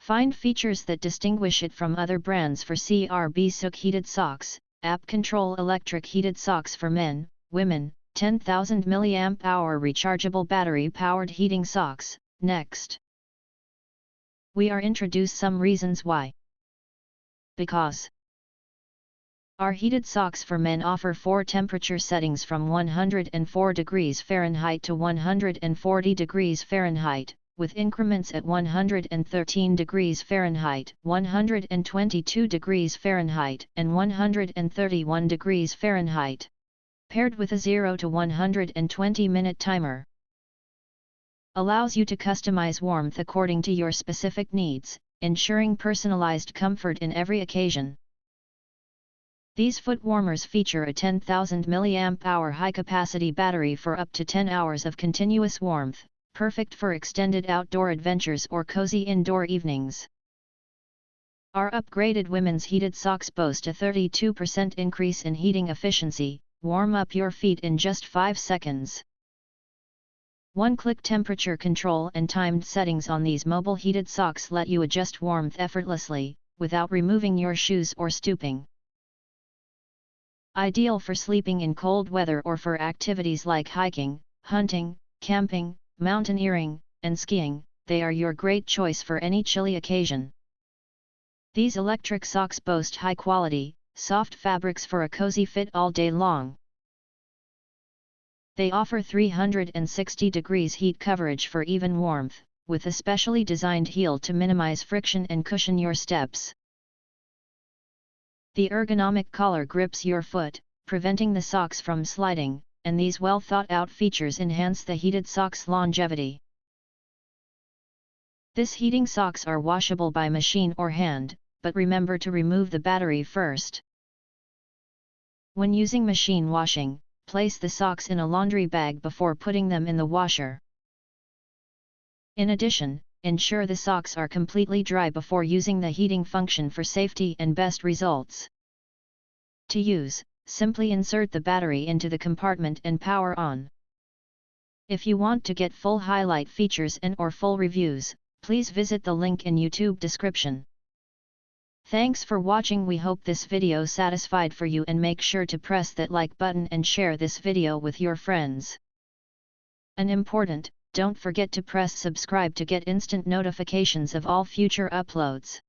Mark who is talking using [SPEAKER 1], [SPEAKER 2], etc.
[SPEAKER 1] Find features that distinguish it from other brands for Crbsuk Heated Socks. App Control Electric Heated Socks for Men, Women, 10,000 mAh rechargeable battery-powered heating socks. Next, we are introduce some reasons why. Because our heated socks for men offer 4 temperature settings from 104 degrees Fahrenheit to 140 degrees Fahrenheit, with increments at 113 degrees Fahrenheit, 122 degrees Fahrenheit, and 131 degrees Fahrenheit, paired with a 0 to 120 minute timer. Allows you to customize warmth according to your specific needs, ensuring personalized comfort in every occasion. These foot warmers feature a 10,000 mAh high-capacity battery for up to 10 hours of continuous warmth, perfect for extended outdoor adventures or cozy indoor evenings. Our upgraded women's heated socks boast a 32% increase in heating efficiency. Warm up your feet in just 5 seconds. One-click temperature control and timed settings on these mobile heated socks let you adjust warmth effortlessly, without removing your shoes or stooping. Ideal for sleeping in cold weather or for activities like hiking, hunting, camping, mountaineering, and skiing, they are your great choice for any chilly occasion. These electric socks boast high-quality, soft fabrics for a cozy fit all day long. They offer 360 degrees heat coverage for even warmth, with a specially designed heel to minimize friction and cushion your steps. The ergonomic collar grips your foot, preventing the socks from sliding, and these well-thought-out features enhance the heated socks' longevity. This heating socks are washable by machine or hand, but remember to remove the battery first. When using machine washing, place the socks in a laundry bag before putting them in the washer. In addition, ensure the socks are completely dry before using the heating function for safety and best results. To use, simply insert the battery into the compartment and power on. If you want to get full highlight features and/or full reviews, please visit the link in YouTube description. Thanks for watching. We hope this video satisfied for you, and make sure to press that like button and share this video with your friends. And important, don't forget to press subscribe to get instant notifications of all future uploads.